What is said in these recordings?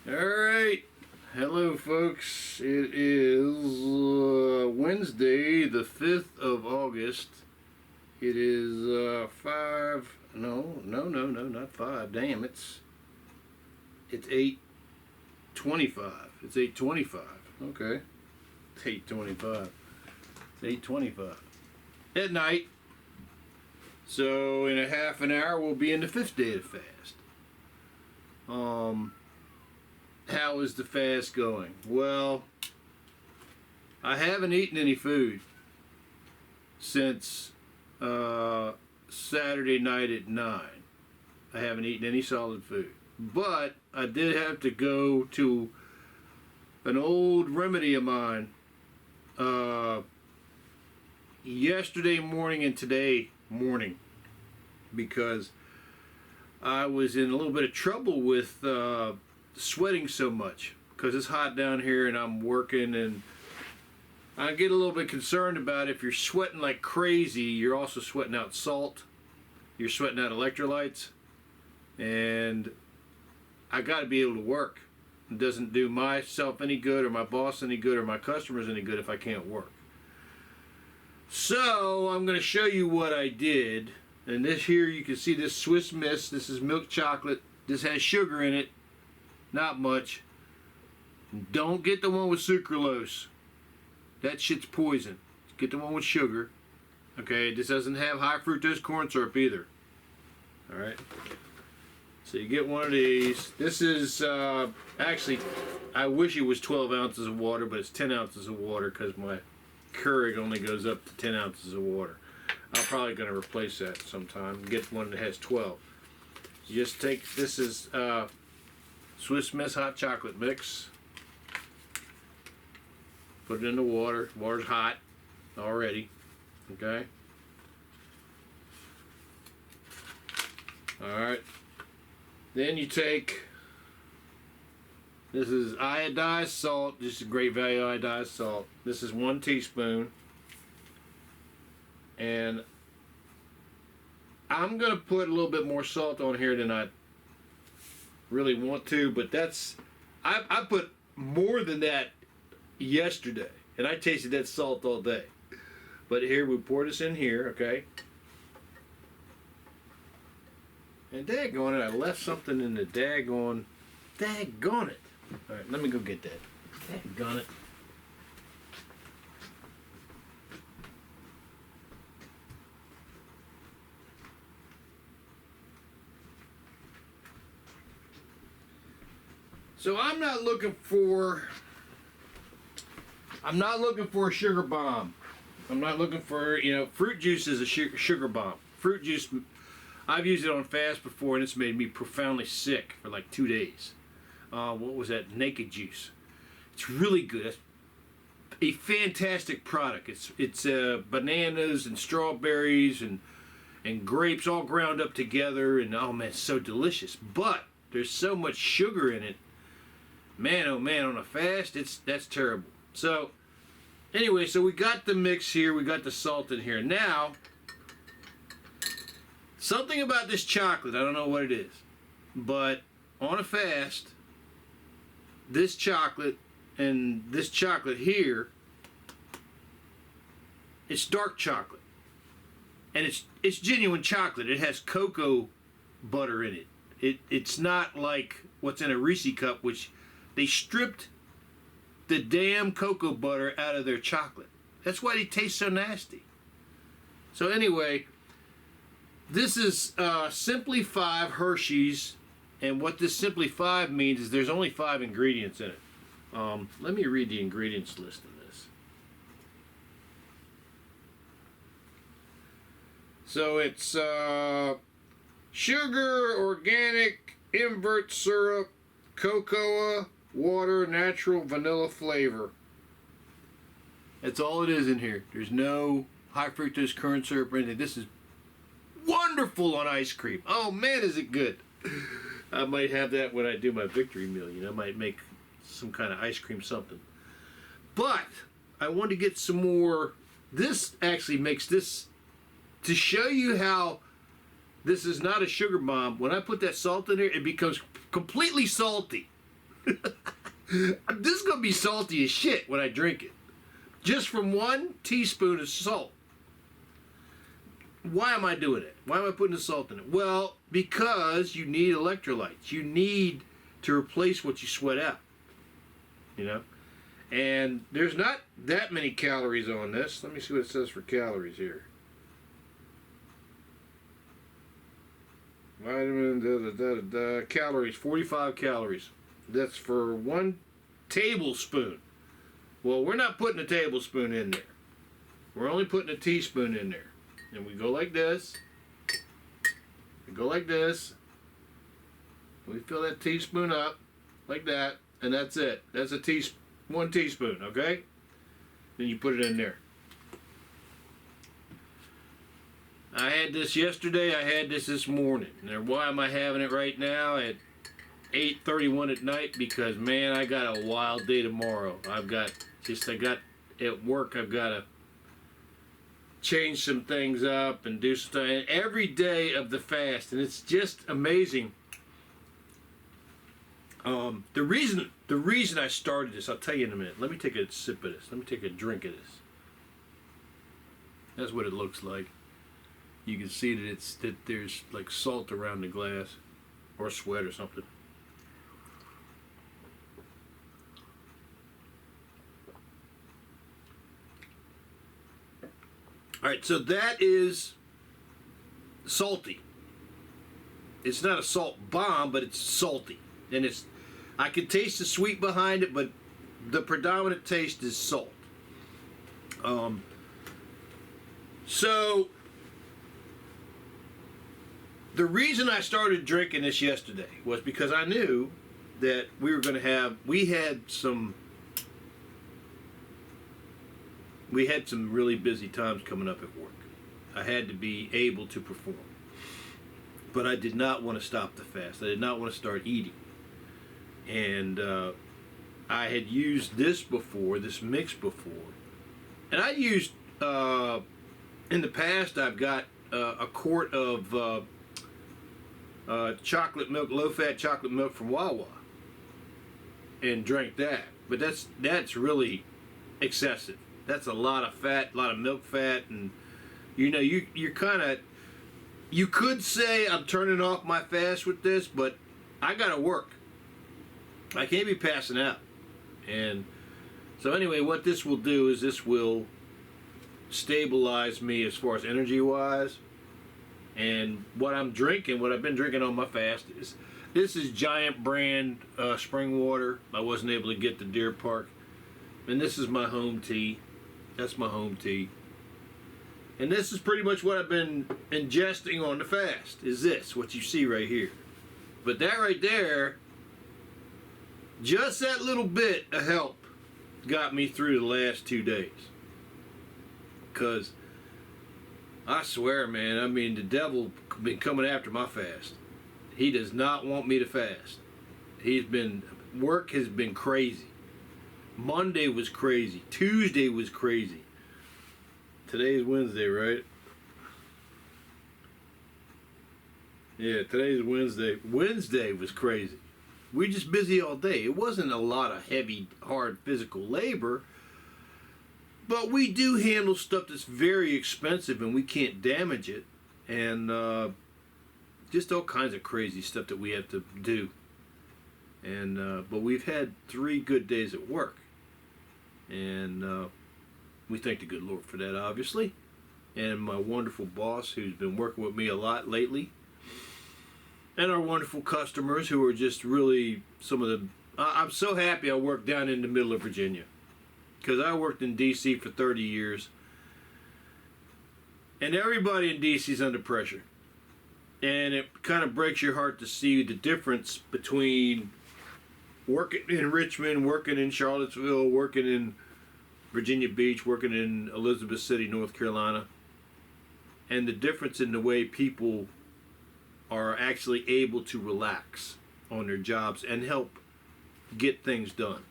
Alright, hello folks. It is Wednesday the 5th of August. It is not 5, damn, it's 8:25. It's 8:25, okay. It's 8:25. It's 8:25 at night. So in a half an hour we'll be in the 5th day of the fast. How is the fast going? Well, I haven't eaten any food since Saturday night at 9. I haven't eaten any solid food. But I did have to go to an old remedy of mine yesterday morning and today morning, because I was in a little bit of trouble with sweating so much because it's hot down here and I'm working, and I get a little bit concerned about if you're sweating like crazy, you're also sweating out salt, you're sweating out electrolytes, and I got to be able to work. It doesn't do myself any good or my boss any good or my customers any good if I can't work. So I'm going to show you what I did. And this here, you can see this Swiss Miss. This is milk chocolate. This has sugar in it. Not much. Don't get the one with sucralose. That shit's poison. Get the one with sugar. Okay, this doesn't have high fructose corn syrup either. Alright. So you get one of these. This is, actually, I wish it was 12 ounces of water, but it's 10 ounces of water because my Keurig only goes up to 10 ounces of water. I'm probably going to replace that sometime. Get one that has 12. You just take, this is Swiss Miss hot chocolate mix. Put it in the water. Water's hot already. Okay. Alright. Then you take, this is iodized salt. This is Great Value iodized salt. This is 1 teaspoon. And I'm going to put a little bit more salt on here than I really want to, but that's, I put more than that yesterday, and I tasted that salt all day. But here, we pour this in here, okay? And daggone it, I left something in the daggone it. All right, let me go get that. Daggone it. So I'm not looking for a sugar bomb. I'm not looking for, fruit juice is a sugar bomb. Fruit juice, I've used it on fast before and it's made me profoundly sick for like 2 days. What was that? Naked juice. It's really good. It's a fantastic product. It's bananas and strawberries and grapes all ground up together, and oh man, it's so delicious. But there's so much sugar in it. Man, oh man, on a fast, that's terrible. So, anyway, so we got the mix here, we got the salt in here. Now, something about this chocolate, I don't know what it is, but on a fast, this chocolate and this chocolate here, it's dark chocolate. And it's genuine chocolate. It has cocoa butter in it. It's not like what's in a Reese cup, which they stripped the damn cocoa butter out of their chocolate. That's why they taste so nasty. So anyway, this is Simply 5 Hershey's, and what this Simply 5 means is there's only 5 ingredients in it. Let me read the ingredients list of this. So it's sugar, organic, invert syrup, cocoa, water, natural vanilla flavor. That's all it is in here. There's no high fructose corn syrup or anything. This is wonderful on ice cream. Oh man, is it good. I might have that when I do my victory meal. I might make some kind of ice cream something. But I want to get some more. This actually makes this, to show you how this is not a sugar bomb. When I put that salt in here, it becomes completely salty. This is going to be salty as shit when I drink it. Just from 1 teaspoon of salt. Why am I doing it? Why am I putting the salt in it? Well, because you need electrolytes. You need to replace what you sweat out. You know? And there's not that many calories on this. Let me see what it says for calories here. Vitamin, calories, 45 calories. That's for 1 tablespoon. Well, we're not putting a tablespoon in there. We're only putting a teaspoon in there. And we go like this. We go like this. We fill that teaspoon up like that, and that's it. That's 1 teaspoon, okay? Then you put it in there. I had this yesterday. I had this morning. Now, why am I having it right now at 8:31 at night? Because, man, I got a wild day tomorrow. I got at work, I've got to change some things up and do stuff. And every day of the fast, and it's just amazing. The reason I started this, I'll tell you in a minute. Let me take a sip of this. Let me take a drink of this. That's what it looks like. You can see that there's like salt around the glass, or sweat or something. All right, so that is salty. It's not a salt bomb, but it's salty, and I can taste the sweet behind it, but the predominant taste is salt. So the reason I started drinking this yesterday was because I knew that we had some really busy times coming up at work. I had to be able to perform. But I did not want to stop the fast. I did not want to start eating. And I had used this mix before. And I used, in the past, I've got a quart of chocolate milk, low-fat chocolate milk from Wawa. And drank that. But that's really excessive. That's a lot of fat, a lot of milk fat, and you're kind of, you could say I'm turning off my fast with this, but I gotta work. I can't be passing out. And so anyway, what this will do is this will stabilize me as far as energy wise. And what I've been drinking on my fast is, this is Giant brand spring water. I wasn't able to get the Deer Park. And this is my home tea. That's my home tea. And this is pretty much what I've been ingesting on the fast, is this, what you see right here. But that right there, just that little bit of help got me through the last 2 days. Because I swear, man, I mean, the devil been coming after my fast. He does not want me to fast. Work has been crazy. Monday was crazy. Tuesday was crazy. Today's Wednesday, right? Yeah, today's Wednesday. Wednesday was crazy. We just busy all day. It wasn't a lot of heavy, hard physical labor, but we do handle stuff that's very expensive and we can't damage it, and just all kinds of crazy stuff that we have to do. And but we've had 3 good days at work, and we thank the good Lord for that, obviously. And my wonderful boss, who's been working with me a lot lately, and our wonderful customers, who are just really some of the. I'm so happy I worked down in the middle of Virginia, because I worked in D.C. for 30 years, and everybody in D.C. is under pressure, and it kind of breaks your heart to see the difference between working in Richmond, working in Charlottesville, working in Virginia Beach, working in Elizabeth City, North Carolina, and the difference in the way people are actually able to relax on their jobs and help get things done.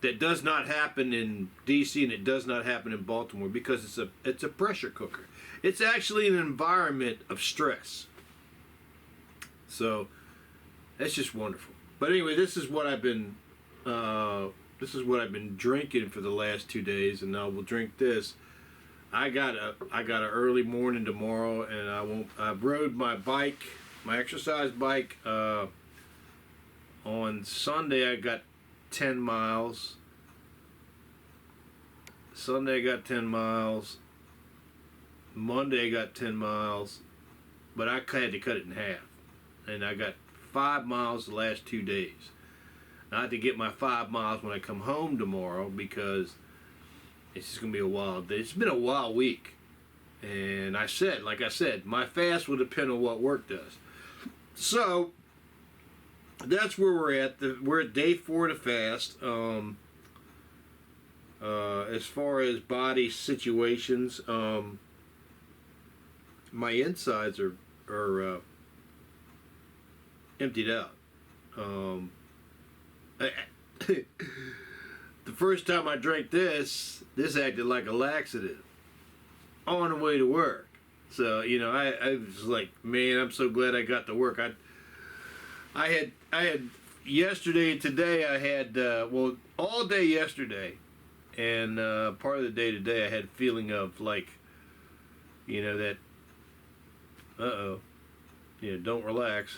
That does not happen in D.C. and it does not happen in Baltimore, because it's a pressure cooker. It's actually an environment of stress. So that's just wonderful. But anyway, this is what I've been drinking for the last 2 days, and now we'll drink this. I got an early morning tomorrow, and I rode my bike, my exercise bike. On Sunday I got 10 miles. Sunday I got 10 miles. Monday I got 10 miles, but I had to cut it in half, and I got 5 miles the last 2 days. I have to get my 5 miles when I come home tomorrow, because it's just gonna be a wild day. It's been a wild week, and like I said, my fast will depend on what work does. So that's where we're at. We're at day 4 of the fast. As far as body situations, my insides are emptied out. The first time I drank this acted like a laxative on the way to work. So, you know, I was like, man, I'm so glad I got to work. I had yesterday and today, I had, all day yesterday, and part of the day today, I had a feeling of like, you know, that, don't relax.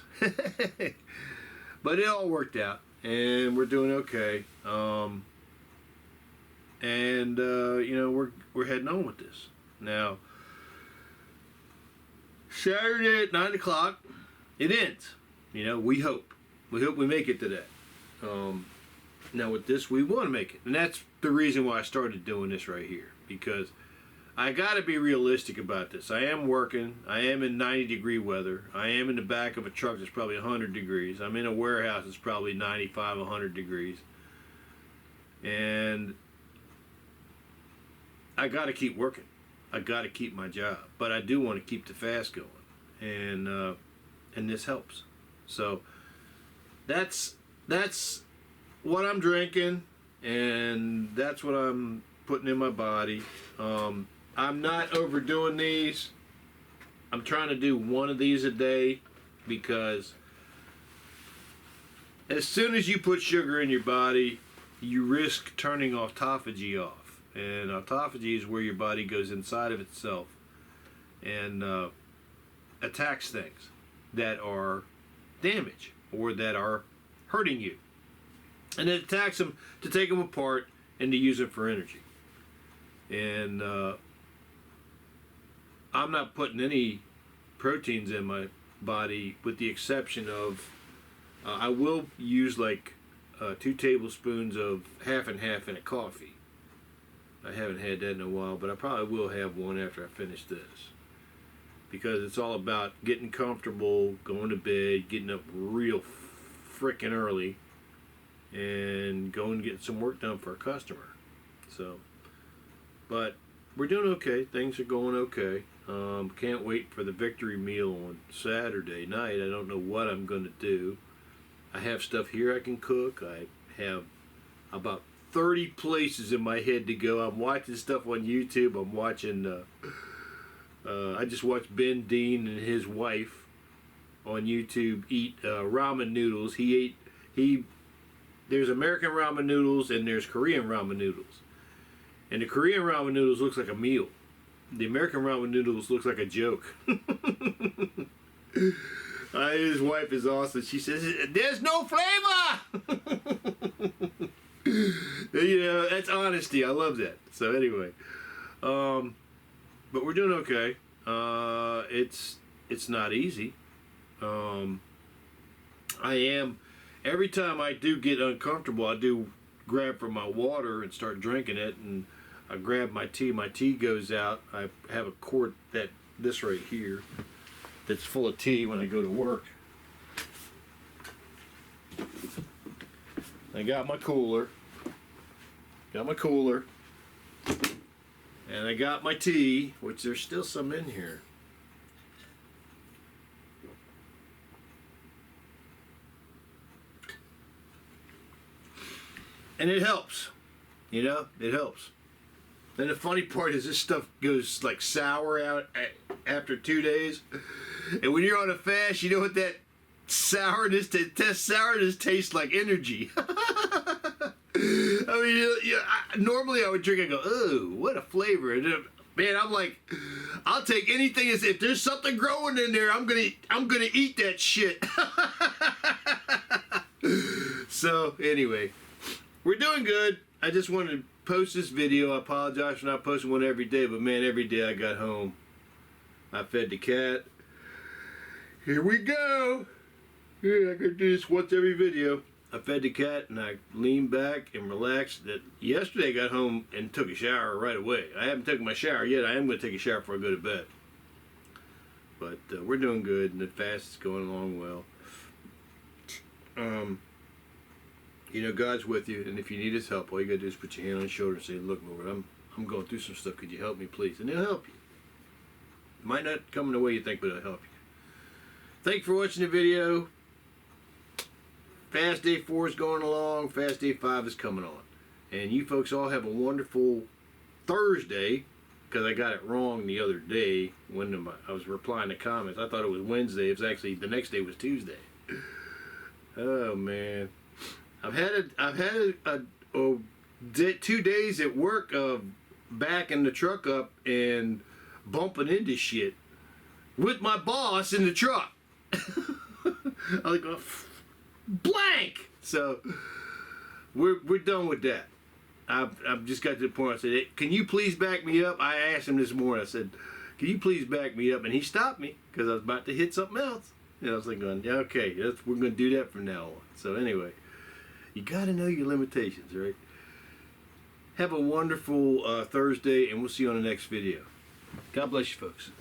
But it all worked out, and we're doing okay. We're heading on with this. Now, Saturday at 9 o'clock, it ends. You know, we hope. We hope we make it to that. Now with this, we want to make it. And that's the reason why I started doing this right here. Because I got to be realistic about this. I am working. I am in 90-degree weather. I am in the back of a truck that's probably 100 degrees. I'm in a warehouse that's probably 95, 100 degrees. And I got to keep working. I got to keep my job. But I do want to keep the fast going. And this helps. So that's what I'm drinking, and that's what I'm putting in my body. I'm not overdoing these. I'm trying to do one of these a day, because as soon as you put sugar in your body, you risk turning autophagy off. And autophagy is where your body goes inside of itself and attacks things that are damage or that are hurting you. And it attacks them to take them apart and to use them for energy. And I'm not putting any proteins in my body, with the exception of I will use like 2 tablespoons of half and half in a coffee. I haven't had that in a while, but I probably will have one after I finish this, because it's all about getting comfortable, going to bed, getting up real frickin' early, and going and getting some work done for a customer. So, but we're doing okay. Things are going okay. Can't wait for the victory meal on Saturday night. I don't know what I'm going to do. I have stuff here I can cook. I have about 30 places in my head to go. I'm watching stuff on YouTube. I'm watching, I just watched Ben Dean and his wife on YouTube eat ramen noodles. There's American ramen noodles and there's Korean ramen noodles. And the Korean ramen noodles looks like a meal. The American ramen noodles looks like a joke. His wife is awesome. She says, "There's no flavor." You know, that's honesty. I love that. So anyway, but we're doing okay. It's not easy. Every time I do get uncomfortable, I do grab for my water and start drinking it, and I grab my tea. My tea goes out. I have a quart this right here that's full of tea when I go to work. I got my cooler. And I got my tea, which there's still some in here. And it helps. You know, it helps. And the funny part is this stuff goes like sour out after 2 days. And when you're on a fast, you know what sourness. Sourness tastes like energy. I mean, normally I would drink and go, oh, what a flavor. And man, I'm like, I'll take anything. If there's something growing in there, I'm gonna eat that shit. So anyway, we're doing good. I just wanted to post this video. I apologize for not posting one every day, but man, every day I got home, I fed the cat. Here we go. Yeah, I could do this once every video. I fed the cat and I leaned back and relaxed. That yesterday I got home and took a shower right away. I haven't taken my shower yet. I am going to take a shower before I go to bed. But we're doing good, and the fast is going along well. You know, God's with you, and if you need His help, all you got to do is put your hand on His shoulder and say, "Look, Lord, I'm going through some stuff. Could you help me, please?" And He'll help you. It might not come in the way you think, but He'll help you. Thank you for watching the video. Fast Day 4 is going along. Fast Day 5 is coming on. And you folks all have a wonderful Thursday, because I got it wrong the other day when I was replying to comments. I thought it was Wednesday. It was actually, the next day was Tuesday. Oh, man. I've had 2 days at work of backing the truck up and bumping into shit with my boss in the truck. I was like, blank. So we're done with that. I've just got to the point. I said, hey, can you please back me up? I asked him this morning. I said, can you please back me up? And he stopped me because I was about to hit something else. And I was like, going, yeah, okay, we're going to do that from now on. So anyway, you got to know your limitations, right? Have a wonderful Thursday, and we'll see you on the next video. God bless you, folks.